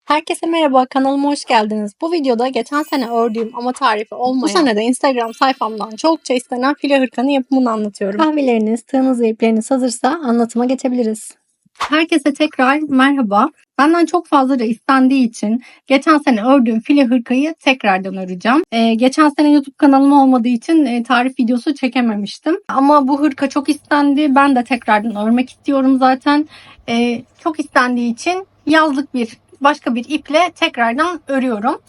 Herkese merhaba, kanalıma hoş geldiniz. Bu videoda geçen sene ördüğüm ama tarifi olmayan, bu sene de Instagram sayfamdan çokça istenen file hırkanın yapımını anlatıyorum. Kahveleriniz, tığınız ve ipleriniz hazırsa anlatıma geçebiliriz. Herkese tekrar merhaba. Benden çok fazlaca istendiği için geçen sene ördüğüm file hırkayı tekrardan öreceğim. Geçen sene YouTube kanalım olmadığı için tarif videosu çekememiştim. Ama bu hırka çok istendi. Ben de tekrardan örmek istiyorum zaten. Çok istendiği için yazlık başka bir iple tekrardan örüyorum.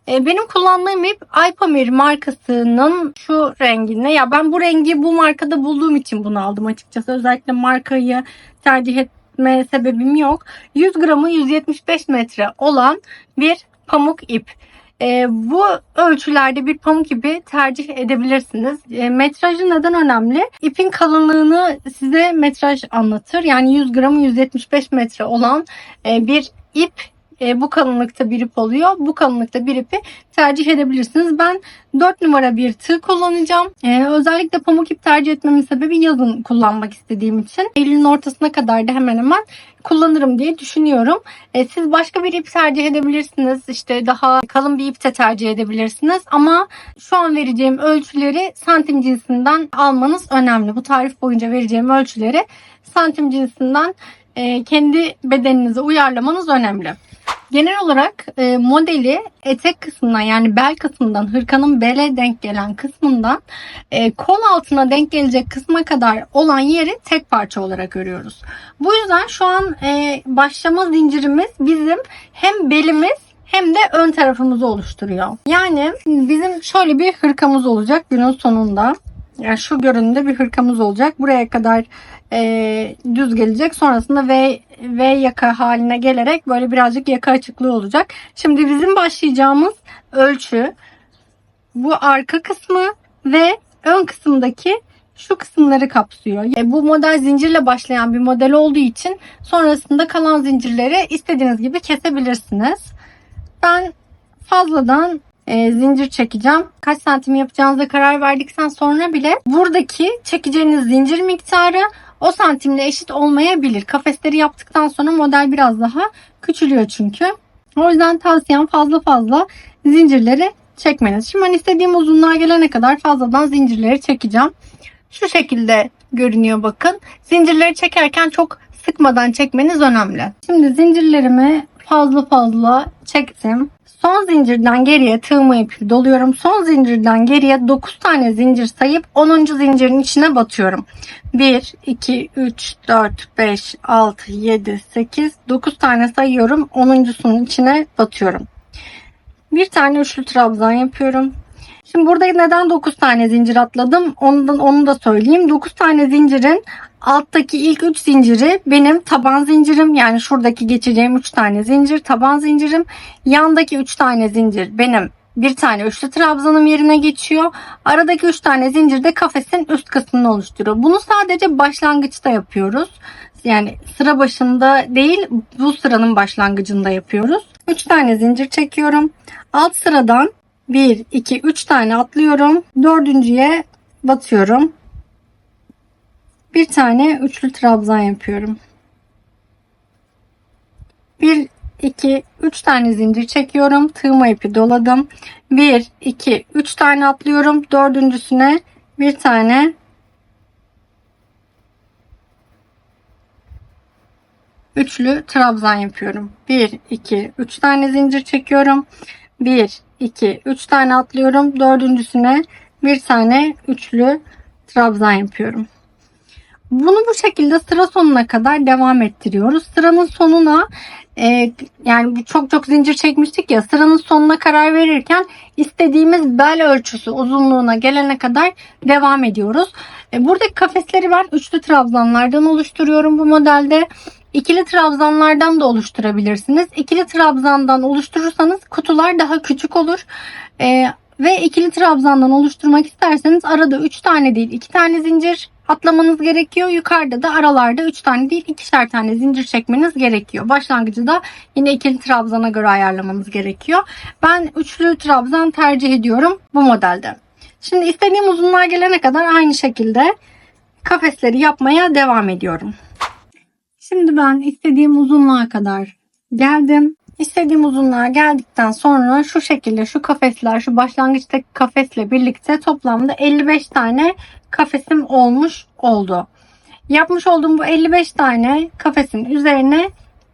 Benim kullandığım ip Aypamir markasının şu renginde. Ya ben bu rengi bu markada bulduğum için bunu aldım açıkçası. Özellikle markayı tercih etme sebebim yok. 100 gramı 175 metre olan bir pamuk ip. Bu ölçülerde bir pamuk ipi tercih edebilirsiniz. Metrajı neden önemli? İpin kalınlığını size metraj anlatır. Yani 100 gramı 175 metre olan bir ip bu kalınlıkta bir ip oluyor. Bu kalınlıkta bir ipi tercih edebilirsiniz. Ben 4 numara bir tığ kullanacağım. Özellikle pamuk ip tercih etmemin sebebi yazın kullanmak istediğim için. Eylül'ün ortasına kadar da hemen hemen kullanırım diye düşünüyorum. Siz başka bir ip tercih edebilirsiniz. İşte daha kalın bir ip de tercih edebilirsiniz. Ama şu an vereceğim ölçüleri santim cinsinden almanız önemli. Bu tarif boyunca vereceğim ölçüleri santim cinsinden kendi bedeninize uyarlamanız önemli. Genel olarak modeli etek kısmından, yani bel kısmından, hırkanın bele denk gelen kısmından kol altına denk gelecek kısma kadar olan yeri tek parça olarak örüyoruz. Bu yüzden şu an başlama zincirimiz bizim hem belimiz hem de ön tarafımızı oluşturuyor. Yani bizim şöyle bir hırkamız olacak günün sonunda. Yani şu görünümde bir hırkamız olacak. Buraya kadar düz gelecek. Sonrasında V yaka haline gelerek böyle birazcık yaka açıklığı olacak. Şimdi bizim başlayacağımız ölçü bu arka kısmı ve ön kısımdaki şu kısımları kapsıyor. Bu model zincirle başlayan bir model olduğu için sonrasında kalan zincirleri istediğiniz gibi kesebilirsiniz. Ben fazladan zincir çekeceğim. Kaç santim yapacağınıza karar verdikten sonra bile buradaki çekeceğiniz zincir miktarı o santimle eşit olmayabilir. Kafesleri yaptıktan sonra model biraz daha küçülüyor çünkü. O yüzden tavsiyem fazla zincirleri çekmeniz. Şimdi ben istediğim uzunluğa gelene kadar fazladan zincirleri çekeceğim. Şu şekilde görünüyor bakın. Zincirleri çekerken çok sıkmadan çekmeniz önemli. Şimdi zincirlerimi fazla çektim. Son zincirden geriye tığımı ipi doluyorum. Son zincirden geriye 9 tane zincir sayıp 10. zincirin içine batıyorum. 1, 2, 3, 4, 5, 6, 7, 8, 9 tane sayıyorum. 10.'sunun içine batıyorum. Bir tane üçlü trabzan yapıyorum. Şimdi burada neden 9 tane zincir atladım onu da söyleyeyim. 9 tane zincirin alttaki ilk 3 zinciri benim taban zincirim. Yani şuradaki geçeceğim 3 tane zincir taban zincirim. Yandaki 3 tane zincir benim bir tane üçlü trabzanım yerine geçiyor. Aradaki 3 tane zincir de kafesin üst kısmını oluşturuyor. Bunu sadece başlangıçta yapıyoruz. Yani sıra başında değil, bu sıranın başlangıcında yapıyoruz. 3 tane zincir çekiyorum. Alt sıradan 1, 2, 3 tane atlıyorum. Dördüncüye batıyorum. Bir tane üçlü trabzan yapıyorum. 1, 2, 3 tane zincir çekiyorum. Tığıma ipi doladım. 1, 2, 3 tane atlıyorum. Dördüncüsüne bir tane üçlü trabzan yapıyorum. 1, 2, 3 tane zincir çekiyorum. 1, 2, 3 tane atlıyorum. Dördüncüsüne bir tane üçlü trabzan yapıyorum. Bunu bu şekilde sıra sonuna kadar devam ettiriyoruz. Sıranın sonuna yani çok zincir çekmiştik ya, sıranın sonuna karar verirken istediğimiz bel ölçüsü uzunluğuna gelene kadar devam ediyoruz. Buradaki kafesleri ben üçlü trabzanlardan oluşturuyorum bu modelde. İkili trabzanlardan da oluşturabilirsiniz. İkili trabzandan oluşturursanız kutular daha küçük olur. Ve ikili trabzandan oluşturmak isterseniz arada 3 tane değil 2 tane zincir atlamanız gerekiyor. Yukarıda da aralarda 3 tane değil 2'şer tane zincir çekmeniz gerekiyor. Başlangıcı da yine ikili trabzana göre ayarlamanız gerekiyor. Ben üçlü trabzan tercih ediyorum bu modelde. Şimdi istediğim uzunluğa gelene kadar aynı şekilde kafesleri yapmaya devam ediyorum. Şimdi ben istediğim uzunluğa kadar geldim. İstediğim uzunluğa geldikten sonra şu şekilde şu kafesler, şu başlangıçtaki kafesle birlikte toplamda 55 tane kafesim olmuş oldu. Yapmış olduğum bu 55 tane kafesin üzerine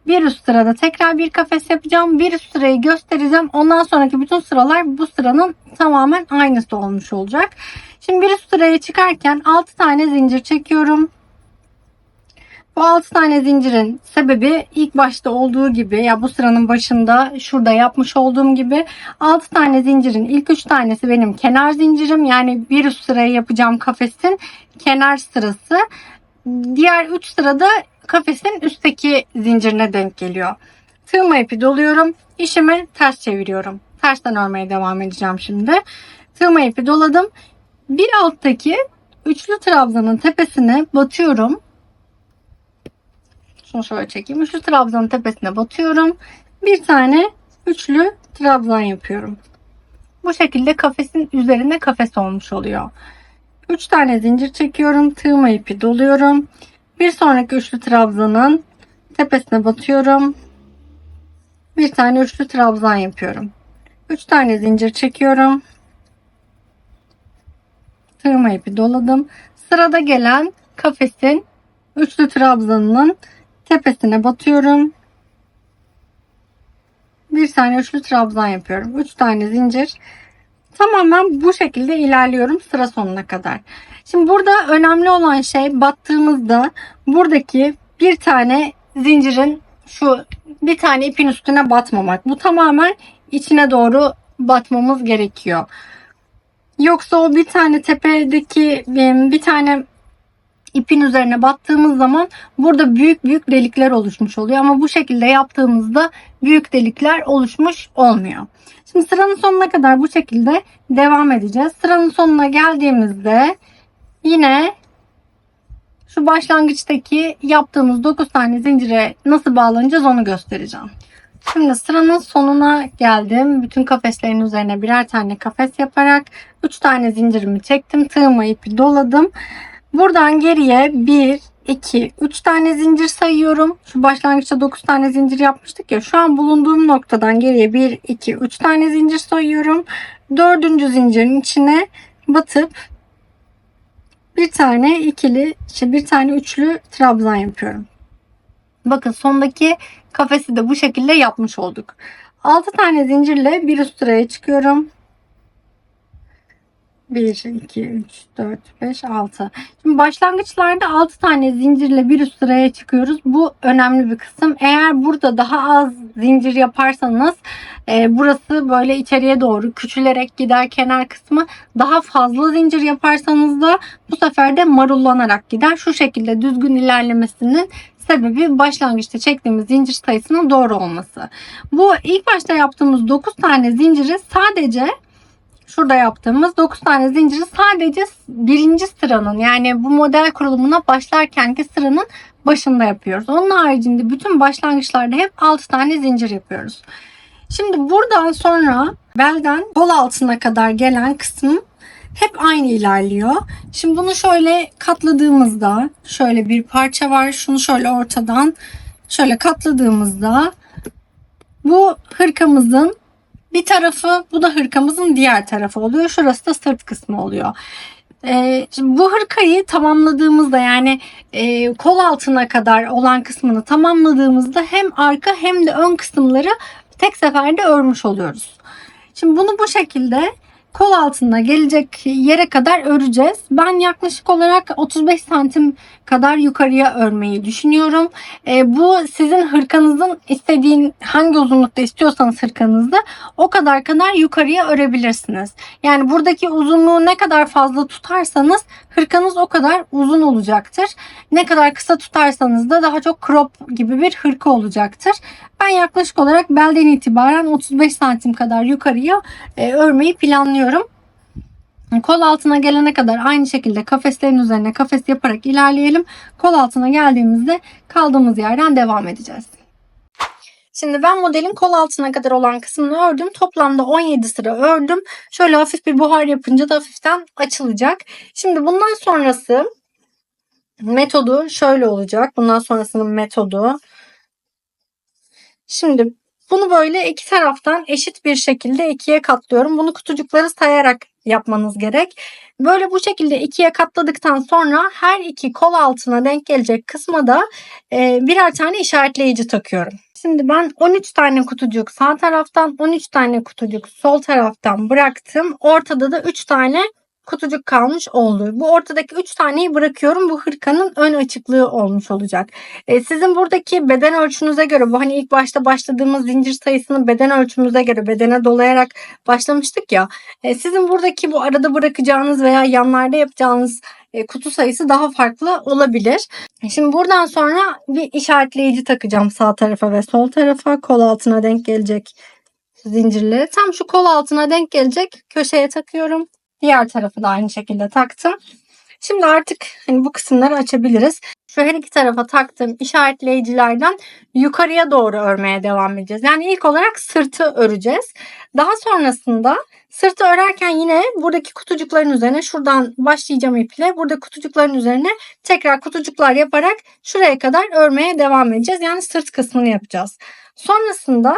bir üst sırada tekrar bir kafes yapacağım. Bir üst sırayı göstereceğim. Ondan sonraki bütün sıralar bu sıranın tamamen aynısı olmuş olacak. Şimdi bir üst sıraya çıkarken 6 tane zincir çekiyorum. Bu 6 tane zincirin sebebi ilk başta olduğu gibi, ya bu sıranın başında şurada yapmış olduğum gibi 6 tane zincirin ilk 3 tanesi benim kenar zincirim. Yani bir üst sıraya yapacağım kafesin kenar sırası. Diğer 3 sırada kafesin üstteki zincirine denk geliyor. Tığma ipi doluyorum. İşimi ters çeviriyorum. Tersten örmeye devam edeceğim şimdi. Tığma ipi doladım. Bir alttaki üçlü trabzanın tepesine batıyorum. Şunu şöyle çekeyim. Üçlü trabzanın tepesine batıyorum. Bir tane üçlü trabzan yapıyorum. Bu şekilde kafesin üzerine kafes olmuş oluyor. 3 tane zincir çekiyorum. Tığma ipi doluyorum. Bir sonraki üçlü trabzanın tepesine batıyorum. Bir tane üçlü trabzan yapıyorum. 3 tane zincir çekiyorum. Tığma ipi doladım. Sırada gelen kafesin üçlü trabzanının tepesine batıyorum. Bir tane üçlü trabzan yapıyorum. 3 tane zincir. Tamamen bu şekilde ilerliyorum sıra sonuna kadar. Şimdi burada önemli olan şey battığımızda buradaki bir tane zincirin şu bir tane ipin üstüne batmamak. Bu tamamen içine doğru batmamız gerekiyor. Yoksa o bir tane tepedeki bir tane ipin üzerine battığımız zaman burada büyük büyük delikler oluşmuş oluyor. Ama bu şekilde yaptığımızda büyük delikler oluşmuş olmuyor. Şimdi sıranın sonuna kadar bu şekilde devam edeceğiz. Sıranın sonuna geldiğimizde yine şu başlangıçtaki yaptığımız 9 tane zincire nasıl bağlanacağız onu göstereceğim. Şimdi sıranın sonuna geldim. Bütün kafeslerin üzerine birer tane kafes yaparak 3 tane zincirimi çektim. Tığıma ipi doladım. Buradan geriye 1, 2, 3 tane zincir sayıyorum. Şu başlangıçta 9 tane zincir yapmıştık ya. Şu an bulunduğum noktadan geriye 1, 2, 3 tane zincir sayıyorum. Dördüncü zincirin içine batıp bir tane ikili, bir tane üçlü trabzan yapıyorum. Bakın sondaki kafesi de bu şekilde yapmış olduk. 6 tane zincirle bir üst sıraya çıkıyorum. 1, 2, 3, 4, 5, 6. Şimdi başlangıçlarda 6 tane zincirle bir üst sıraya çıkıyoruz. Bu önemli bir kısım. Eğer burada daha az zincir yaparsanız burası böyle içeriye doğru küçülerek gider, kenar kısmı. Daha fazla zincir yaparsanız da bu sefer de marullanarak gider. Şu şekilde düzgün ilerlemesinin sebebi başlangıçta çektiğimiz zincir sayısının doğru olması. Bu ilk başta yaptığımız 9 tane zinciri sadece şurada yaptığımız 9 tane zinciri sadece birinci sıranın, yani bu model kurulumuna başlarkenki sıranın başında yapıyoruz. Onun haricinde bütün başlangıçlarda hep 6 tane zincir yapıyoruz. Şimdi buradan sonra belden kol altına kadar gelen kısım hep aynı ilerliyor. Şimdi bunu şöyle katladığımızda, şöyle bir parça var. Şunu şöyle ortadan şöyle katladığımızda bu hırkamızın bir tarafı, bu da hırkamızın diğer tarafı oluyor. Şurası da sırt kısmı oluyor. Şimdi bu hırkayı tamamladığımızda, yani kol altına kadar olan kısmını tamamladığımızda hem arka hem de ön kısımları tek seferde örmüş oluyoruz. Şimdi bunu bu şekilde kol altına gelecek yere kadar öreceğiz. Ben yaklaşık olarak 35 santim kadar yukarıya örmeyi düşünüyorum. Bu sizin hırkanızın istediğin, hangi uzunlukta istiyorsanız hırkanızda o kadar yukarıya örebilirsiniz. Yani buradaki uzunluğu ne kadar fazla tutarsanız hırkanız o kadar uzun olacaktır. Ne kadar kısa tutarsanız da daha çok crop gibi bir hırka olacaktır. Ben yaklaşık olarak belden itibaren 35 santim kadar yukarıya örmeyi planlıyorum. Kol altına gelene kadar aynı şekilde kafeslerin üzerine kafes yaparak ilerleyelim. Kol altına geldiğimizde kaldığımız yerden devam edeceğiz. Şimdi ben modelin kol altına kadar olan kısmını ördüm. Toplamda 17 sıra ördüm. Şöyle hafif bir buhar yapınca da hafiften açılacak. Şimdi bundan sonrası metodu şöyle olacak. Bundan sonrasının metodu. Şimdi Bunu böyle iki taraftan eşit bir şekilde ikiye katlıyorum. Bunu kutucukları sayarak yapmanız gerek. Böyle bu şekilde ikiye katladıktan sonra her iki kol altına denk gelecek kısma da birer tane işaretleyici takıyorum. Şimdi ben 13 tane kutucuk sağ taraftan, 13 tane kutucuk sol taraftan bıraktım. Ortada da 3 tane kutucuk kalmış oldu. Bu ortadaki 3 taneyi bırakıyorum. Bu hırkanın ön açıklığı olmuş olacak. Sizin buradaki beden ölçünüze göre, bu hani ilk başta başladığımız zincir sayısını beden ölçümüze göre bedene dolayarak başlamıştık ya. Sizin buradaki bu arada bırakacağınız veya yanlarda yapacağınız kutu sayısı daha farklı olabilir. Şimdi buradan sonra bir işaretleyici takacağım sağ tarafa ve sol tarafa, kol altına denk gelecek zincirleri. Tam şu kol altına denk gelecek köşeye takıyorum. Diğer tarafı da aynı şekilde taktım. Şimdi artık hani bu kısımları açabiliriz. Şu her iki tarafa taktığım işaretleyicilerden yukarıya doğru örmeye devam edeceğiz. Yani ilk olarak sırtı öreceğiz. Daha sonrasında sırtı örerken yine buradaki kutucukların üzerine şuradan başlayacağım iple. Burada kutucukların üzerine tekrar kutucuklar yaparak şuraya kadar örmeye devam edeceğiz. Yani sırt kısmını yapacağız. Sonrasında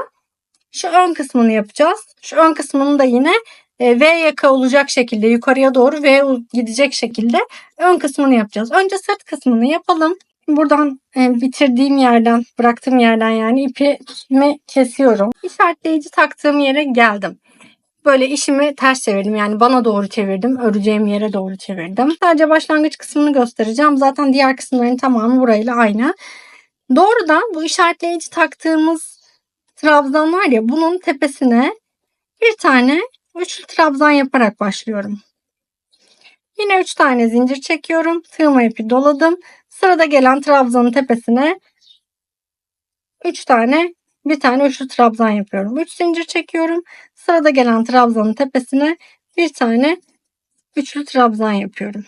şu ön kısmını yapacağız. Şu ön kısmını da yine V yaka olacak şekilde yukarıya doğru V gidecek şekilde ön kısmını yapacağız. Önce sırt kısmını yapalım. Buradan bitirdiğim yerden, bıraktığım yerden yani ipimi kesiyorum. İşaretleyici taktığım yere geldim. Böyle işimi ters çevirdim. Yani bana doğru çevirdim. Öreceğim yere doğru çevirdim. Sadece başlangıç kısmını göstereceğim. Zaten diğer kısımların tamamı burayla aynı. Doğrudan bu işaretleyici taktığımız trabzan var ya, bunun tepesine bir tane üçlü trabzan yaparak başlıyorum. Yine 3 tane zincir çekiyorum. Tığma ipi doladım. Sırada gelen trabzanın tepesine 3 tane bir tane üçlü trabzan yapıyorum. 3 zincir çekiyorum. Sırada gelen trabzanın tepesine bir tane üçlü trabzan yapıyorum.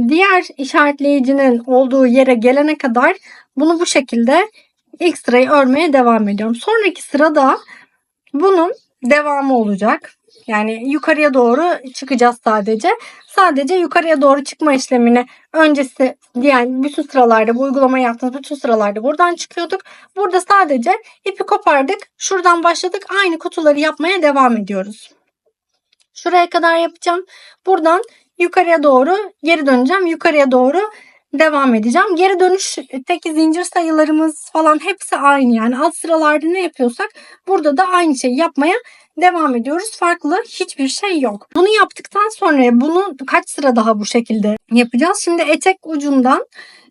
Diğer işaretleyicinin olduğu yere gelene kadar bunu bu şekilde ilk sırayı örmeye devam ediyorum. Sonraki sırada bunun devamı olacak. Yani yukarıya doğru çıkacağız sadece. Sadece yukarıya doğru çıkma işlemini öncesi diğer bütün sıralarda, bu uygulamayı yaptığımız bütün sıralarda buradan çıkıyorduk. Burada sadece ipi kopardık. Şuradan başladık. Aynı kutuları yapmaya devam ediyoruz. Şuraya kadar yapacağım. Buradan yukarıya doğru geri döneceğim. Yukarıya doğru devam edeceğim. Geri dönüşteki zincir sayılarımız falan hepsi aynı. Yani alt sıralarda ne yapıyorsak burada da aynı şeyi yapmaya devam ediyoruz. Farklı hiçbir şey yok. Bunu yaptıktan sonra bunu kaç sıra daha bu şekilde yapacağız. Şimdi etek ucundan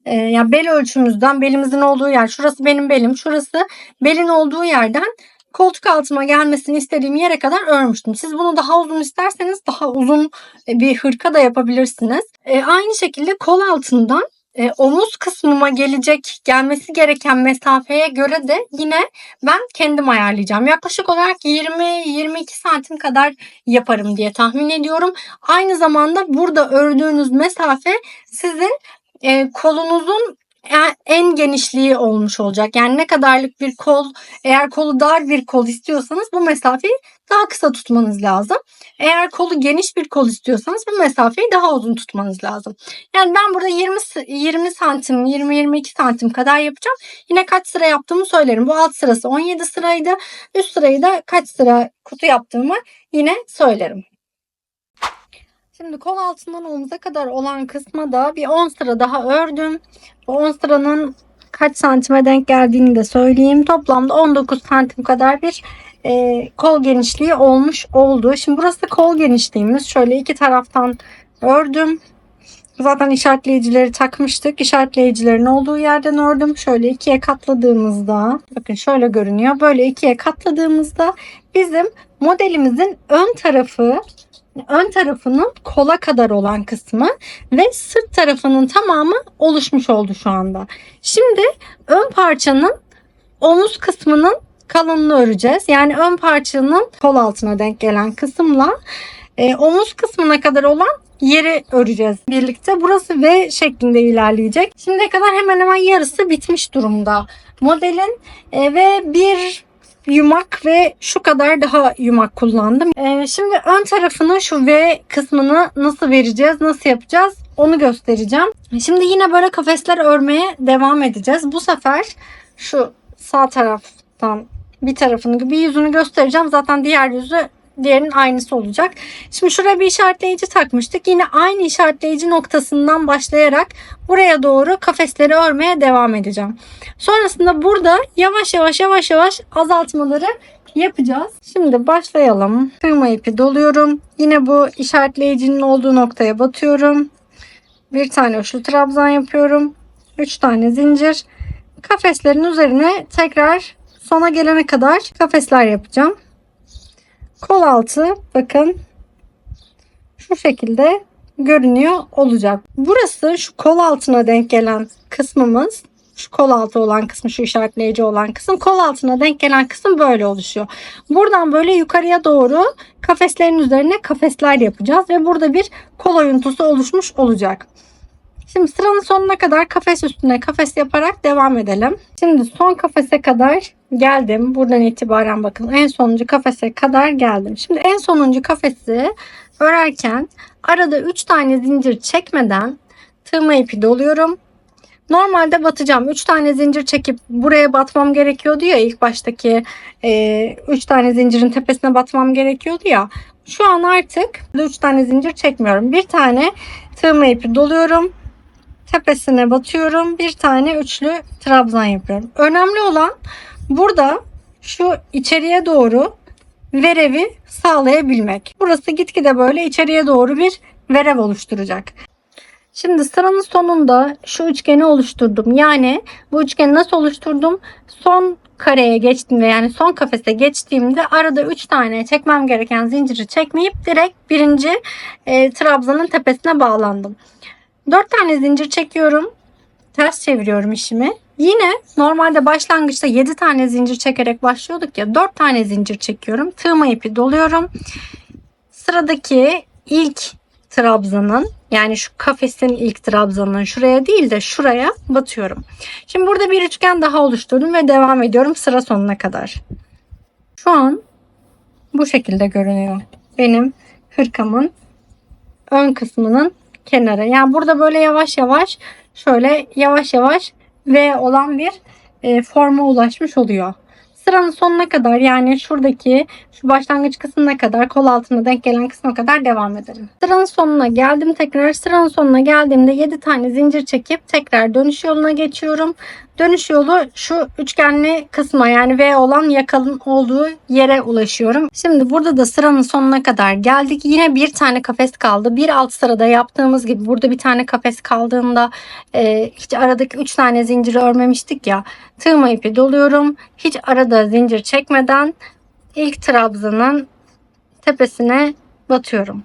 yani bel ölçümüzden, belimizin olduğu yer, şurası benim belim, şurası belin olduğu yerden koltuk altıma gelmesini istediğim yere kadar örmüştüm. Siz bunu daha uzun isterseniz daha uzun bir hırka da yapabilirsiniz. Aynı şekilde kol altından omuz kısmıma gelmesi gereken mesafeye göre de yine ben kendim ayarlayacağım. Yaklaşık olarak 20-22 santim kadar yaparım diye tahmin ediyorum. Aynı zamanda burada ördüğünüz mesafe sizin kolunuzun en genişliği olmuş olacak. Yani ne kadarlık bir kol, eğer kolu dar bir kol istiyorsanız bu mesafeyi daha kısa tutmanız lazım. Eğer kolu geniş bir kol istiyorsanız bu mesafeyi daha uzun tutmanız lazım. Yani ben burada 20 santim, 20-22 santim kadar yapacağım. Yine kaç sıra yaptığımı söylerim. Bu alt sırası 17 sıraydı. Üst sırayı da kaç sıra kutu yaptığımı yine söylerim. Şimdi kol altından omuza kadar olan kısma da bir 10 sıra daha ördüm. Bu 10 sıranın kaç santime denk geldiğini de söyleyeyim. Toplamda 19 santim kadar bir kol genişliği olmuş oldu. Şimdi burası kol genişliğimiz. Şöyle iki taraftan ördüm. Zaten işaretleyicileri takmıştık. İşaretleyicilerin olduğu yerden ördüm. Şöyle ikiye katladığımızda, bakın şöyle görünüyor. Böyle ikiye katladığımızda bizim modelimizin ön tarafının kola kadar olan kısmı ve sırt tarafının tamamı oluşmuş oldu şu anda. Şimdi ön parçanın omuz kısmının kalınlığını öreceğiz. Yani ön parçanın kol altına denk gelen kısımla omuz kısmına kadar olan yeri öreceğiz birlikte. Burası V şeklinde ilerleyecek. Şimdiye kadar hemen hemen yarısı bitmiş durumda modelin ve bir yumak ve şu kadar daha yumak kullandım. Şimdi ön tarafının şu V kısmını nasıl vereceğiz, nasıl yapacağız onu göstereceğim. Şimdi yine böyle kafesler örmeye devam edeceğiz. Bu sefer şu sağ taraftan bir tarafını, bir yüzünü göstereceğim. Zaten diğer yüzü diğerinin aynısı olacak. Şimdi şuraya bir işaretleyici takmıştık. Yine aynı işaretleyici noktasından başlayarak buraya doğru kafesleri örmeye devam edeceğim. Sonrasında burada yavaş yavaş azaltmaları yapacağız. Şimdi başlayalım. Tığma ipi doluyorum. Yine bu işaretleyicinin olduğu noktaya batıyorum. Bir tane üçlü trabzan yapıyorum. 3 tane zincir. Kafeslerin üzerine tekrar sona gelene kadar kafesler yapacağım. Kol altı bakın şu şekilde görünüyor olacak. Burası şu kol altına denk gelen kısmımız. Şu kol altı olan kısmı, şu işaretleyici olan kısım, kol altına denk gelen kısım böyle oluşuyor. Buradan böyle yukarıya doğru kafeslerin üzerine kafesler yapacağız ve burada bir kol oyuntusu oluşmuş olacak. Şimdi sıranın sonuna kadar kafes üstüne kafes yaparak devam edelim. Şimdi son kafese kadar geldim. Buradan itibaren bakın en sonuncu kafese kadar geldim. Şimdi en sonuncu kafesi örerken arada 3 tane zincir çekmeden tığma ipi doluyorum. Normalde batacağım. 3 tane zincir çekip buraya batmam gerekiyordu ya, ilk baştaki 3 tane zincirin tepesine batmam gerekiyordu ya. Şu an artık 3 tane zincir çekmiyorum. Bir tane tığma ipi doluyorum. Tepesine batıyorum. Bir tane üçlü trabzan yapıyorum. Önemli olan burada şu içeriye doğru verevi sağlayabilmek. Burası gitgide böyle içeriye doğru bir verev oluşturacak. Şimdi sıranın sonunda şu üçgeni oluşturdum. Yani bu üçgeni nasıl oluşturdum? Son kareye geçtiğimde, yani son kafese geçtiğimde arada 3 tane çekmem gereken zinciri çekmeyip direkt birinci trabzanın tepesine bağlandım. 4 tane zincir çekiyorum. Ters çeviriyorum işimi. Yine normalde başlangıçta 7 tane zincir çekerek başlıyorduk ya. 4 tane zincir çekiyorum. Tığma ipi doluyorum. Sıradaki ilk trabzanın, yani şu kafesin ilk trabzanının şuraya değil de şuraya batıyorum. Şimdi burada bir üçgen daha oluşturdum ve devam ediyorum sıra sonuna kadar. Şu an bu şekilde görünüyor benim hırkamın ön kısmının kenarı. Yani burada böyle yavaş yavaş V olan bir forma ulaşmış oluyor. Sıranın sonuna kadar, yani şuradaki şu başlangıç kısmına kadar, kol altına denk gelen kısma kadar devam edelim. Sıranın sonuna geldim tekrar. Sıranın sonuna geldiğimde 7 tane zincir çekip tekrar dönüş yoluna geçiyorum. Dönüş yolu şu üçgenli kısma, yani V olan yakanın olduğu yere ulaşıyorum. Şimdi burada da sıranın sonuna kadar geldik. Yine bir tane kafes kaldı. Bir alt sırada yaptığımız gibi burada bir tane kafes kaldığında hiç aradaki 3 tane zinciri örmemiştik ya. Tığma ipi doluyorum. Hiç arada zincir çekmeden ilk trabzanın tepesine batıyorum.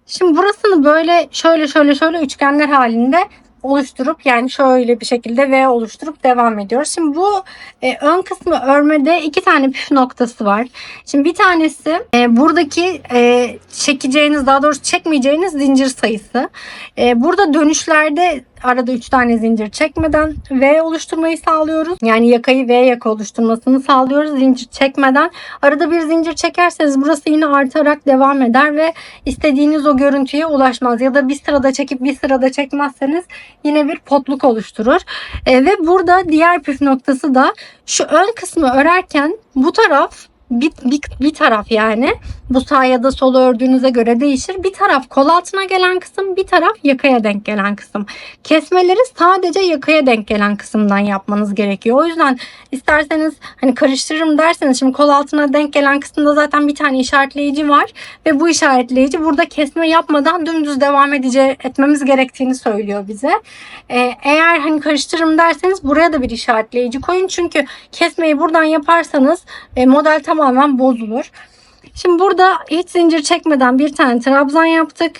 Şimdi burasını böyle şöyle üçgenler halinde oluşturup, yani şöyle bir şekilde V oluşturup devam ediyoruz. Şimdi bu ön kısmı örmede 2 tane püf noktası var. Şimdi bir tanesi buradaki çekeceğiniz, daha doğrusu çekmeyeceğiniz zincir sayısı. Burada dönüşlerde arada 3 tane zincir çekmeden V oluşturmayı sağlıyoruz. Yani yakayı V yaka oluşturmasını sağlıyoruz zincir çekmeden. Arada bir zincir çekerseniz burası yine artarak devam eder ve istediğiniz o görüntüye ulaşmaz. Ya da bir sırada çekip bir sırada çekmezseniz yine bir potluk oluşturur. Ve burada diğer püf noktası da şu ön kısmı örerken bu taraf bir taraf, yani bu sağ ya da sol ördüğünüze göre değişir. Bir taraf kol altına gelen kısım, bir taraf yakaya denk gelen kısım. Kesmeleri sadece yakaya denk gelen kısımdan yapmanız gerekiyor. O yüzden isterseniz hani karıştırırım derseniz, şimdi kol altına denk gelen kısımda zaten bir tane işaretleyici var ve bu işaretleyici burada kesme yapmadan dümdüz devam etmemiz gerektiğini söylüyor bize. Eğer hani karıştırırım derseniz buraya da bir işaretleyici koyun, çünkü kesmeyi buradan yaparsanız model tamamen bozulur. Şimdi burada hiç zincir çekmeden bir tane trabzan yaptık.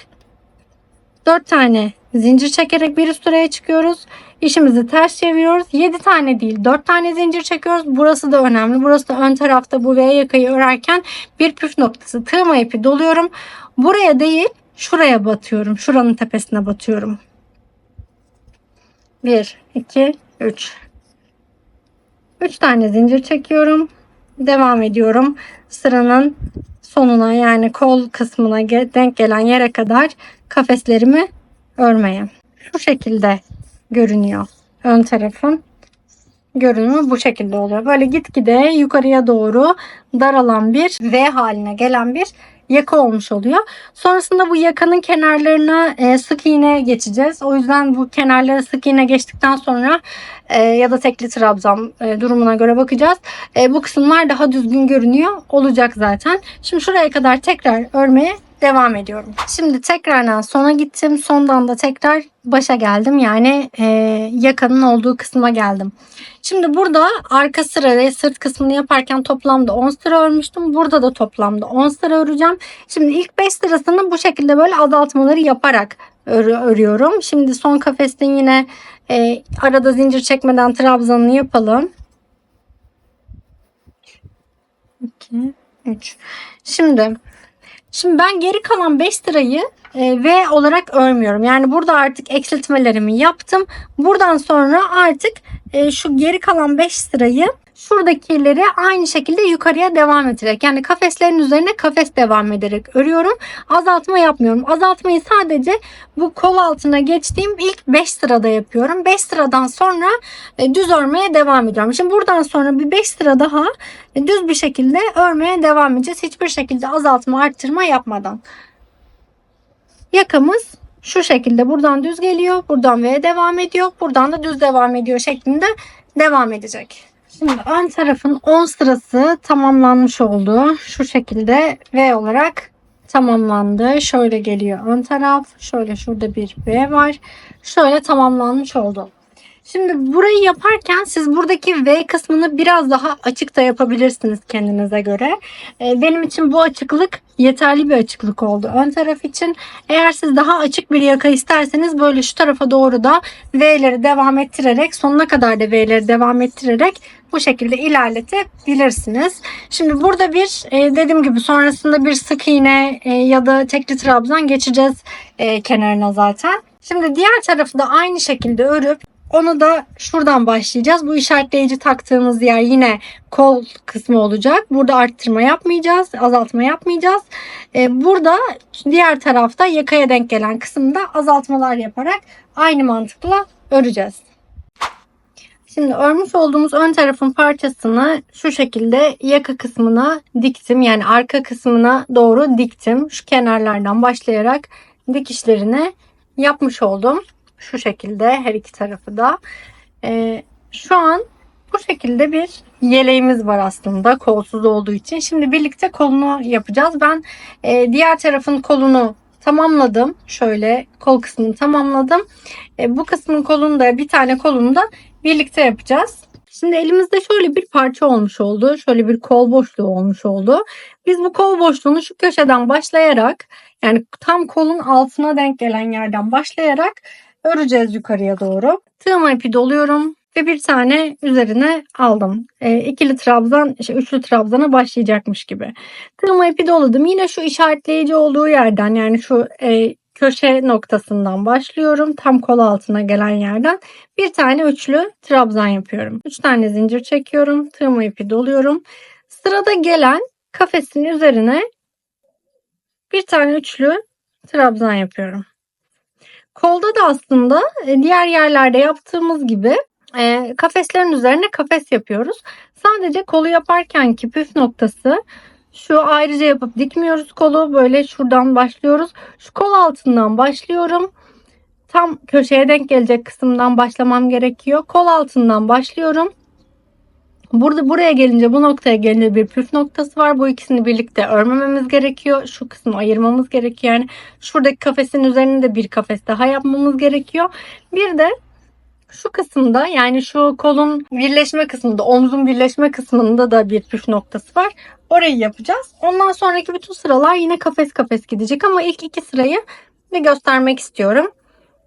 4 tane zincir çekerek bir üst sıraya çıkıyoruz. İşimizi ters çeviriyoruz. 7 tane değil 4 tane zincir çekiyoruz. Burası da önemli. Burası da ön tarafta bu V yakayı örerken bir püf noktası. Tığma ipi doluyorum. Buraya değil şuraya batıyorum. Şuranın tepesine batıyorum. 1, 2, 3. 3 tane zincir çekiyorum. Devam ediyorum. Sıranın sonuna, yani kol kısmına denk gelen yere kadar kafeslerimi örmeye. Şu şekilde görünüyor ön tarafım. görünümü bu şekilde oluyor. Böyle gitgide yukarıya doğru daralan bir V haline gelen bir yaka olmuş oluyor. Sonrasında bu yakanın kenarlarına sık iğne geçeceğiz. O yüzden bu kenarlara sık iğne geçtikten sonra ya da tekli trabzan durumuna göre bakacağız. Bu kısımlar daha düzgün görünüyor olacak zaten. Şimdi şuraya kadar tekrar örmeye devam ediyorum. Şimdi tekrardan sona gittim. Sondan da tekrar başa geldim. Yani yakanın olduğu kısma geldim. Şimdi burada arka sıra ve sırt kısmını yaparken toplamda 10 sıra örmüştüm. Burada da toplamda 10 sıra öreceğim. Şimdi ilk 5 sırasını bu şekilde böyle azaltmaları yaparak örüyorum. Şimdi son kafesin yine arada zincir çekmeden trabzanını yapalım. 2, 3. Şimdi ben geri kalan 5 sırayı V olarak örmüyorum. Yani burada artık eksiltmelerimi yaptım. Buradan sonra artık şu geri kalan 5 sırayı şuradakileri aynı şekilde yukarıya devam ederek, yani kafeslerin üzerine kafes devam ederek örüyorum. Azaltma yapmıyorum. Azaltmayı sadece bu kol altına geçtiğim ilk 5 sırada yapıyorum. 5 sıradan sonra düz örmeye devam ediyorum. Şimdi buradan sonra bir 5 sıra daha düz bir şekilde örmeye devam edeceğiz. Hiçbir şekilde azaltma, arttırma yapmadan. Yakamız şu şekilde buradan düz geliyor. Buradan V devam ediyor. Buradan da düz devam ediyor şeklinde devam edecek. Şimdi ön tarafın 10 sırası tamamlanmış oldu. Şu şekilde V olarak tamamlandı. Şöyle geliyor ön taraf. Şöyle şurada bir V var. Şöyle tamamlanmış oldu. Şimdi burayı yaparken siz buradaki V kısmını biraz daha açık da yapabilirsiniz kendinize göre. Benim için bu açıklık yeterli bir açıklık oldu ön taraf için. Eğer siz daha açık bir yaka isterseniz böyle şu tarafa doğru da V'leri devam ettirerek, sonuna kadar da V'leri devam ettirerek bu şekilde ilerletebilirsiniz. Şimdi burada bir dediğim gibi sonrasında bir sık iğne ya da tekli trabzan geçeceğiz kenarına zaten. Şimdi diğer tarafı da aynı şekilde örüp onu da şuradan başlayacağız. Bu işaretleyici taktığımız yer yine kol kısmı olacak. Burada arttırma yapmayacağız, azaltma yapmayacağız. Burada diğer tarafta yakaya denk gelen kısımda azaltmalar yaparak aynı mantıkla öreceğiz. Şimdi örmüş olduğumuz ön tarafın parçasını şu şekilde yaka kısmına diktim. Yani arka kısmına doğru diktim. Şu kenarlardan başlayarak dikişlerini yapmış oldum. Şu şekilde her iki tarafı da. Şu an bu şekilde bir yeleğimiz var aslında kolsuz olduğu için. Şimdi birlikte kolunu yapacağız. Ben diğer tarafın kolunu tamamladım. Şöyle kol kısmını tamamladım. Bu kısmın kolunu da, bir tane kolunu da birlikte yapacağız. Şimdi elimizde şöyle bir parça olmuş oldu. Şöyle bir kol boşluğu olmuş oldu. Biz bu kol boşluğunu şu köşeden başlayarak, yani tam kolun altına denk gelen yerden başlayarak öreceğiz yukarıya doğru. Tığıma ipi doluyorum ve bir tane üzerine aldım. İkili trabzan, üçlü trabzana başlayacakmış gibi. Tığıma ipi doladım. Yine şu işaretleyici olduğu yerden, yani şu köşe noktasından başlıyorum. Tam kol altına gelen yerden bir tane üçlü trabzan yapıyorum. 3 tane zincir çekiyorum. Tığıma ipi doluyorum. Sırada gelen kafesin üzerine bir tane üçlü trabzan yapıyorum. Kolda da aslında diğer yerlerde yaptığımız gibi kafeslerin üzerine kafes yapıyoruz. Sadece kolu yaparkenki püf noktası şu: ayrıca yapıp dikmiyoruz kolu. Böyle şuradan başlıyoruz. Şu kol altından başlıyorum. Tam köşeye denk gelecek kısımdan başlamam gerekiyor. Kol altından başlıyorum. Buraya gelince, bu noktaya gelince bir püf noktası var. Bu ikisini birlikte örmememiz gerekiyor. Şu kısmı ayırmamız gerekiyor. Yani şuradaki kafesin üzerine de bir kafes daha yapmamız gerekiyor. Bir de şu kısımda, yani şu kolun birleşme kısmında, omzun birleşme kısmında da bir püf noktası var. Orayı yapacağız. Ondan sonraki bütün sıralar yine kafes kafes gidecek ama ilk iki sırayı bir göstermek istiyorum.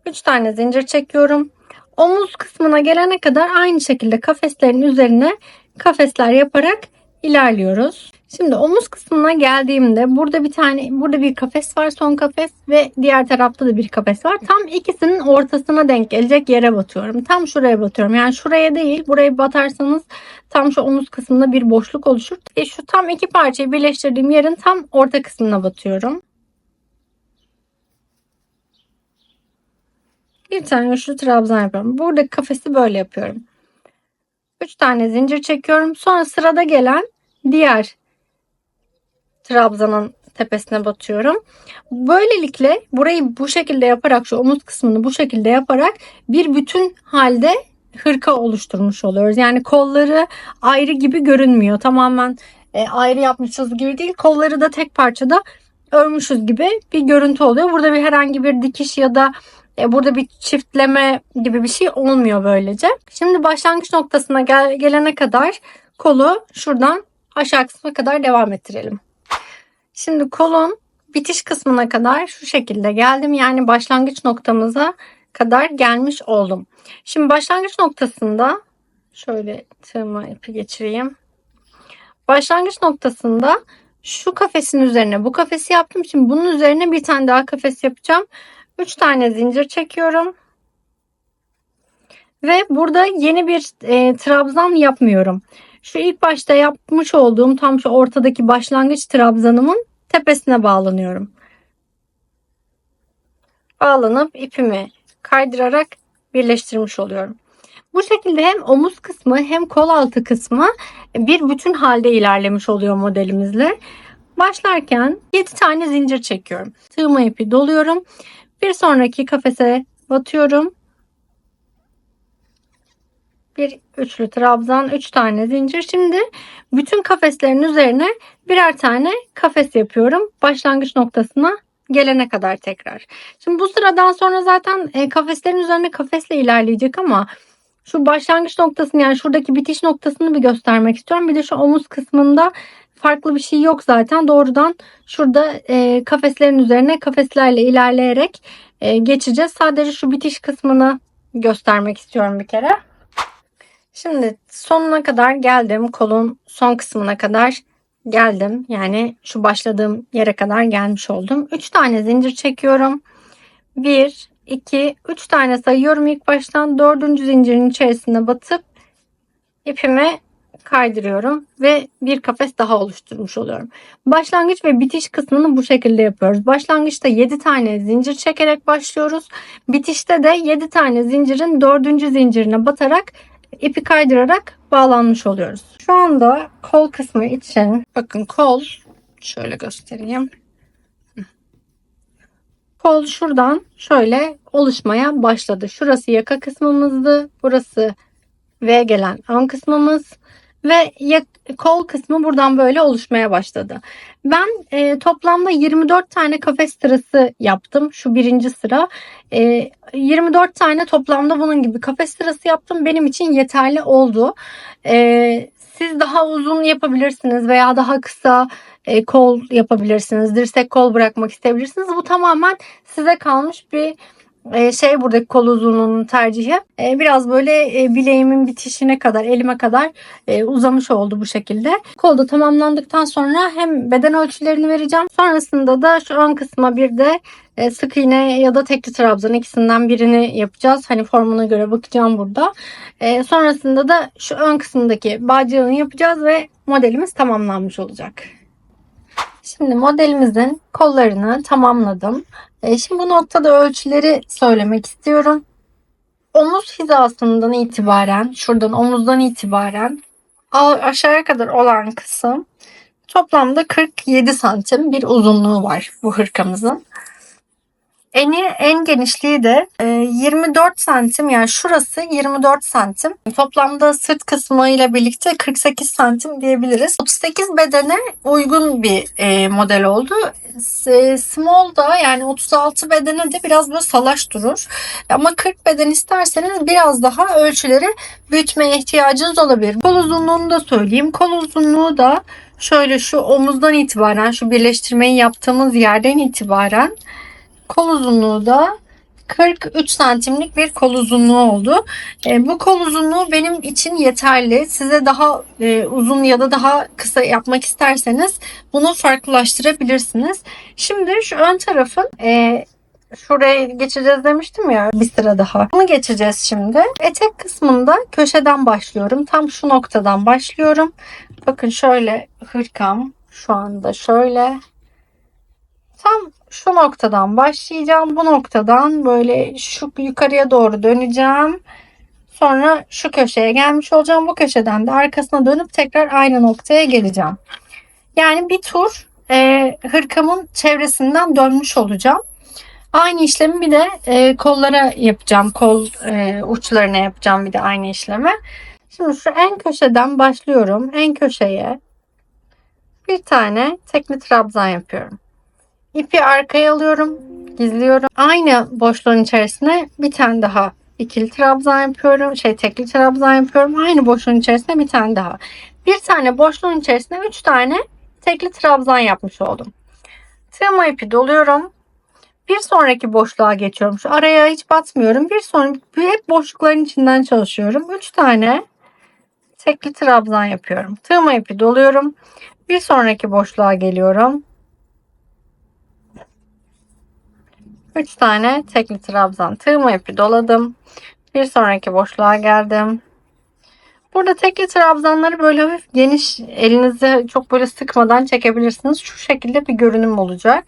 3 tane zincir çekiyorum. Omuz kısmına gelene kadar aynı şekilde kafeslerin üzerine kafesler yaparak ilerliyoruz. Şimdi omuz kısmına geldiğimde burada bir kafes var, son kafes, ve diğer tarafta da bir kafes var. Tam ikisinin ortasına denk gelecek yere batıyorum. Tam şuraya batıyorum. Yani şuraya değil, buraya batarsanız tam şu omuz kısmında bir boşluk oluşur. Şu tam iki parçayı birleştirdiğim yerin tam orta kısmına batıyorum. Bir tane üçlü trabzan yapıyorum. Buradaki kafesi böyle yapıyorum. 3 tane zincir çekiyorum. Sonra sırada gelen diğer trabzanın tepesine batıyorum. Böylelikle burayı bu şekilde yaparak, şu omuz kısmını bu şekilde yaparak bir bütün halde hırka oluşturmuş oluyoruz. Yani kolları ayrı gibi görünmüyor. Tamamen ayrı yapmışız gibi değil. Kolları da tek parçada örmüşüz gibi bir görüntü oluyor. Burada bir herhangi bir dikiş ya da burada bir çiftleme gibi bir şey olmuyor böylece. Şimdi başlangıç noktasına gelene kadar kolu şuradan aşağı kısma kadar devam ettirelim. Şimdi kolun bitiş kısmına kadar şu şekilde geldim. Yani başlangıç noktamıza kadar gelmiş oldum. Şimdi başlangıç noktasında şöyle tığıma ipi geçireyim. Başlangıç noktasında şu kafesin üzerine bu kafesi yaptım. Şimdi bunun üzerine bir tane daha kafes yapacağım. 3 tane zincir çekiyorum. Ve burada yeni bir trabzan yapmıyorum. Şu ilk başta yapmış olduğum tam şu ortadaki başlangıç trabzanımın tepesine bağlanıyorum. Bağlanıp ipimi kaydırarak birleştirmiş oluyorum. Bu şekilde hem omuz kısmı hem kol altı kısmı bir bütün halde ilerlemiş oluyor modelimizle. Başlarken 7 tane zincir çekiyorum. Tığıma ipi doluyorum. Bir sonraki kafese batıyorum. Bir üçlü trabzan, 3 tane zincir. Şimdi bütün kafeslerin üzerine birer tane kafes yapıyorum. Başlangıç noktasına gelene kadar tekrar. Şimdi bu sıradan sonra zaten kafeslerin üzerine kafesle ilerleyecek ama şu başlangıç noktasını, yani şuradaki bitiş noktasını bir göstermek istiyorum. Bir de şu omuz kısmında farklı bir şey yok zaten. Doğrudan şurada kafeslerin üzerine kafeslerle ilerleyerek geçeceğiz. Sadece şu bitiş kısmını göstermek istiyorum bir kere. Şimdi sonuna kadar geldim. Kolun son kısmına kadar geldim. Yani şu başladığım yere kadar gelmiş oldum. 3 tane zincir çekiyorum. 1, 2, 3 tane sayıyorum ilk baştan. 4. zincirin içerisine batıp ipimi kaydırıyorum ve bir kafes daha oluşturmuş oluyorum. Başlangıç ve bitiş kısmını bu şekilde yapıyoruz. Başlangıçta 7 tane zincir çekerek başlıyoruz. Bitişte de 7 tane zincirin 4. zincirine batarak ipi kaydırarak bağlanmış oluyoruz. Şu anda kol kısmı için bakın, kol şöyle göstereyim. Kol şuradan şöyle oluşmaya başladı. Şurası yaka kısmımızdı. Burası V gelen ön kısmımız ve kol kısmı buradan böyle oluşmaya başladı. Ben toplamda 24 tane kafes sırası yaptım. Şu birinci sıra. 24 tane toplamda bunun gibi kafes sırası yaptım. Benim için yeterli oldu. Siz daha uzun yapabilirsiniz veya daha kısa kol yapabilirsiniz. Dirsek kol bırakmak isteyebilirsiniz. Bu tamamen size kalmış bir buradaki kol uzunluğunun tercihi. Biraz böyle bileğimin bitişine kadar, elime kadar uzamış oldu bu şekilde. Kol da tamamlandıktan sonra hem beden ölçülerini vereceğim. Sonrasında da şu ön kısma bir de sık iğne ya da tekli trabzan, ikisinden birini yapacağız. Hani formuna göre bakacağım burada. Sonrasında da şu ön kısımdaki bağcığını yapacağız ve modelimiz tamamlanmış olacak. Şimdi modelimizin kollarını tamamladım. Şimdi bu noktada ölçüleri söylemek istiyorum. Omuz hizasından itibaren, şuradan omuzdan itibaren aşağıya kadar olan kısım toplamda 47 santim bir uzunluğu var bu hırkamızın. En genişliği de 24 santim, yani şurası 24 santim. Toplamda sırt kısmı ile birlikte 48 santim diyebiliriz. 38 bedene uygun bir model oldu. Small da, yani 36 bedene de biraz böyle salaş durur. Ama 40 beden isterseniz biraz daha ölçüleri büyütmeye ihtiyacınız olabilir. Kol uzunluğunu da söyleyeyim. Kol uzunluğu da şöyle şu omuzdan itibaren, şu birleştirmeyi yaptığımız yerden itibaren kol uzunluğu da 43 santimlik bir kol uzunluğu oldu. Bu kol uzunluğu benim için yeterli. Size daha uzun ya da daha kısa yapmak isterseniz bunu farklılaştırabilirsiniz. Şimdi şu ön tarafın şuraya geçeceğiz demiştim ya, bir sıra daha. Bunu geçeceğiz şimdi. Etek kısmında köşeden başlıyorum. Tam şu noktadan başlıyorum. Bakın şöyle hırkam şu anda şöyle. Tam şu noktadan başlayacağım. Bu noktadan böyle şu yukarıya doğru döneceğim. Sonra şu köşeye gelmiş olacağım. Bu köşeden de arkasına dönüp tekrar aynı noktaya geleceğim. Yani bir tur hırkamın çevresinden dönmüş olacağım. Aynı işlemi bir de kollara yapacağım. Kol uçlarına yapacağım bir de aynı işlemi. Şimdi şu en köşeden başlıyorum. En köşeye bir tane tekli trabzan yapıyorum. İpi arkaya alıyorum. Gizliyorum. Aynı boşluğun içerisine bir tane daha ikili trabzan yapıyorum. Tekli trabzan yapıyorum. Aynı boşluğun içerisine bir tane daha. Bir tane boşluğun içerisine 3 tane tekli trabzan yapmış oldum. Tığıma ipi doluyorum. Bir sonraki boşluğa geçiyorum. Şu araya hiç batmıyorum. Bir sonraki hep boşlukların içinden çalışıyorum. 3 tane tekli trabzan yapıyorum. Tığıma ipi doluyorum. Bir sonraki boşluğa geliyorum. 3 tane tekli trabzan. Tığıma ipi doladım. Bir sonraki boşluğa geldim. Burada tekli trabzanları böyle hafif geniş, elinizi çok böyle sıkmadan çekebilirsiniz. Şu şekilde bir görünüm olacak.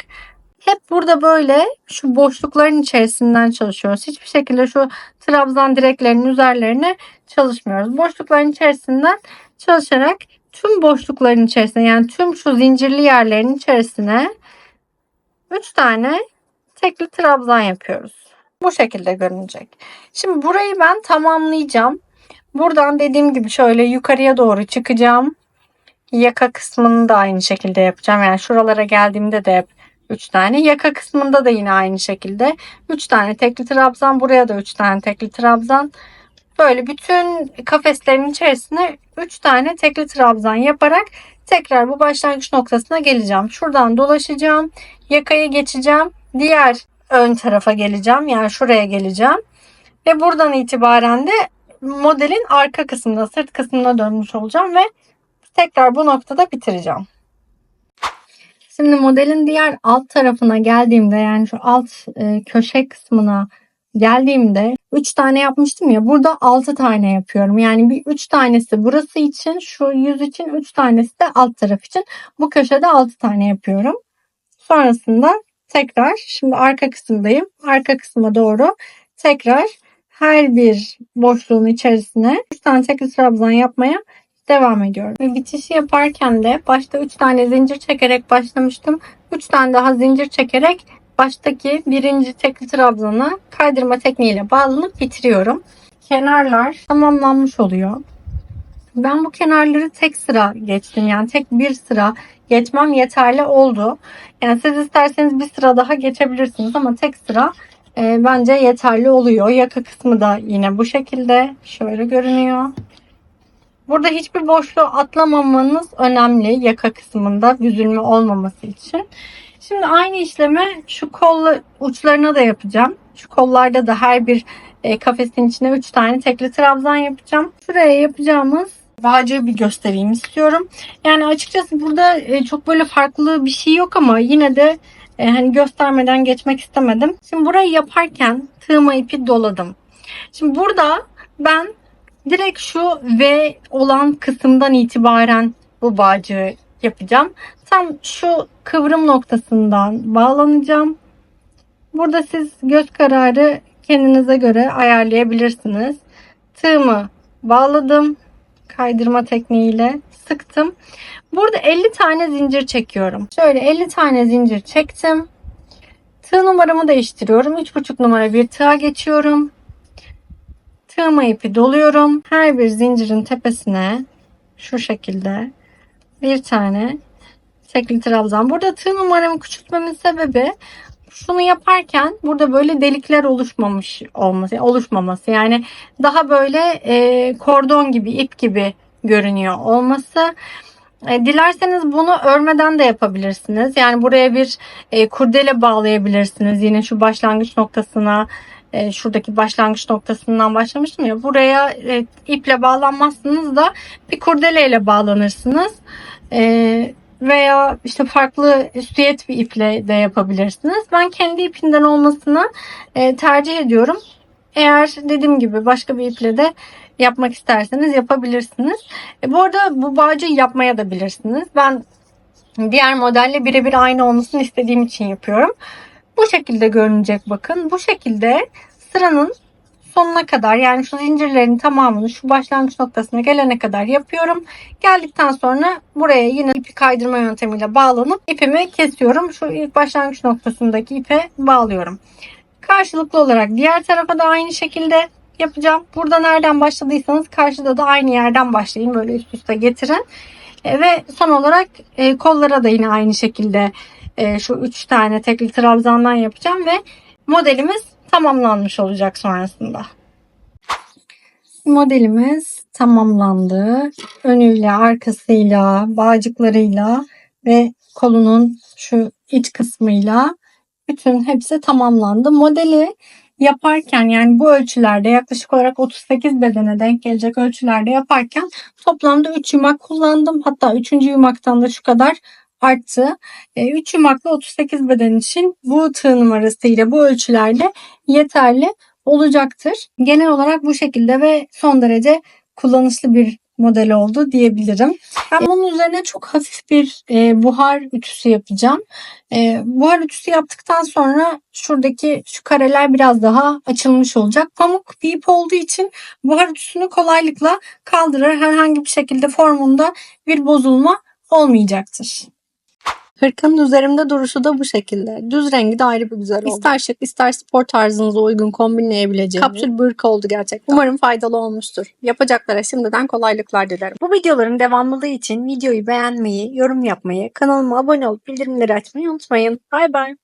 Hep burada böyle şu boşlukların içerisinden çalışıyoruz. Hiçbir şekilde şu trabzan direklerinin üzerlerine çalışmıyoruz. Boşlukların içerisinden çalışarak tüm boşlukların içerisine, yani tüm şu zincirli yerlerin içerisine 3 tane tekli trabzan yapıyoruz. Bu şekilde görünecek. Şimdi burayı ben tamamlayacağım. Buradan dediğim gibi şöyle yukarıya doğru çıkacağım. Yaka kısmını da aynı şekilde yapacağım. Yani şuralara geldiğimde de hep 3 tane. Yaka kısmında da yine aynı şekilde 3 tane tekli trabzan. Buraya da 3 tane tekli trabzan. Böyle bütün kafeslerin içerisine 3 tane tekli trabzan yaparak tekrar bu başlangıç noktasına geleceğim. Şuradan dolaşacağım. Yakayı geçeceğim. Diğer ön tarafa geleceğim. Yani şuraya geleceğim. Ve buradan itibaren de modelin arka kısmına, sırt kısmına dönmüş olacağım ve tekrar bu noktada bitireceğim. Şimdi modelin diğer alt tarafına geldiğimde, yani şu alt köşe kısmına geldiğimde 3 tane yapmıştım ya, burada 6 tane yapıyorum. Yani bir 3 tanesi burası için, şu yüz için, 3 tanesi de alt taraf için. Bu köşede 6 tane yapıyorum. Sonrasında tekrar şimdi arka kısımdayım. Arka kısma doğru tekrar her bir boşluğun içerisine 3 tane tekli trabzan yapmaya devam ediyorum. Ve bitişi yaparken de başta 3 tane zincir çekerek başlamıştım. 3 tane daha zincir çekerek baştaki birinci tekli trabzana kaydırma tekniğiyle bağlanıp bitiriyorum. Kenarlar tamamlanmış oluyor. Ben bu kenarları tek sıra geçtim. Yani tek bir sıra geçmem yeterli oldu. Yani siz isterseniz bir sıra daha geçebilirsiniz ama tek sıra bence yeterli oluyor. Yaka kısmı da yine bu şekilde şöyle görünüyor. Burada hiçbir boşluğu atlamamanız önemli, yaka kısmında büzülme olmaması için. Şimdi aynı işlemi şu kol uçlarına da yapacağım. Şu kollarda da her bir kafesin içine 3 tane tekli trabzan yapacağım. Şuraya yapacağımız bağcığı bir göstereyim istiyorum. Yani açıkçası burada çok böyle farklı bir şey yok ama yine de hani göstermeden geçmek istemedim. Şimdi burayı yaparken tığıma ipi doladım. Şimdi burada ben direkt şu V olan kısımdan itibaren bu bağcığı yapacağım. Tam şu kıvrım noktasından bağlanacağım. Burada siz göz kararı kendinize göre ayarlayabilirsiniz. Tığımı bağladım. Kaydırma tekniğiyle sıktım. Burada 50 tane zincir çekiyorum. Şöyle 50 tane zincir çektim. Tığ numaramı değiştiriyorum. 3,5 numara bir tığa geçiyorum. Tığıma ipi doluyorum. Her bir zincirin tepesine şu şekilde bir tane tekli trabzan. Burada tığ numaramı küçültmemin sebebi, şunu yaparken burada böyle delikler oluşmaması. Yani daha böyle kordon gibi, ip gibi görünüyor olması. Dilerseniz bunu örmeden de yapabilirsiniz. Yani buraya bir kurdele bağlayabilirsiniz. Yine şu başlangıç noktasına, şuradaki başlangıç noktasından başlamıştım ya. Buraya iple bağlanmazsınız da bir kurdeleyle bağlanırsınız. Veya işte farklı süet bir iple de yapabilirsiniz. Ben kendi ipinden olmasını tercih ediyorum. Eğer dediğim gibi başka bir iple de yapmak isterseniz yapabilirsiniz. Bu arada bu bağcıyı yapmaya da bilirsiniz. Ben diğer modelle birebir aynı olmasını istediğim için yapıyorum. Bu şekilde görünecek bakın. Bu şekilde sıranın sonuna kadar, yani şu zincirlerin tamamını şu başlangıç noktasına gelene kadar yapıyorum. Geldikten sonra buraya yine ipi kaydırma yöntemiyle bağlanıp ipimi kesiyorum. Şu ilk başlangıç noktasındaki ipe bağlıyorum. Karşılıklı olarak diğer tarafa da aynı şekilde yapacağım. Burada nereden başladıysanız karşıda da aynı yerden başlayın. Böyle üst üste getirin. Ve son olarak kollara da yine aynı şekilde şu 3 tane tekli trabzandan yapacağım ve modelimiz tamamlanmış olacak sonrasında. Modelimiz tamamlandı. Önüyle, arkasıyla, bağcıklarıyla ve kolunun şu iç kısmıyla bütün hepsi tamamlandı. Modeli yaparken, yani bu ölçülerde yaklaşık olarak 38 bedene denk gelecek ölçülerde yaparken toplamda 3 yumak kullandım. Hatta 3. yumaktan da şu kadar arttı. 3 yumakla 38 beden için bu tığ numarası ile bu ölçülerde yeterli olacaktır. Genel olarak bu şekilde ve son derece kullanışlı bir model oldu diyebilirim. Ben bunun üzerine çok hafif bir buhar ütüsü yapacağım. Buhar ütüsü yaptıktan sonra şuradaki şu kareler biraz daha açılmış olacak. Pamuk bir ip olduğu için buhar ütüsünü kolaylıkla kaldırır. Herhangi bir şekilde formunda bir bozulma olmayacaktır. Hırkanın üzerimde duruşu da bu şekilde. Düz rengi de ayrı bir güzel oldu. İster şık ister spor tarzınıza uygun kombinleyebileceğiniz kapsül bir hırka oldu gerçekten. Umarım faydalı olmuştur. Yapacaklara şimdiden kolaylıklar dilerim. Bu videoların devamlılığı için videoyu beğenmeyi, yorum yapmayı, kanalıma abone olup bildirimleri açmayı unutmayın. Bay bay.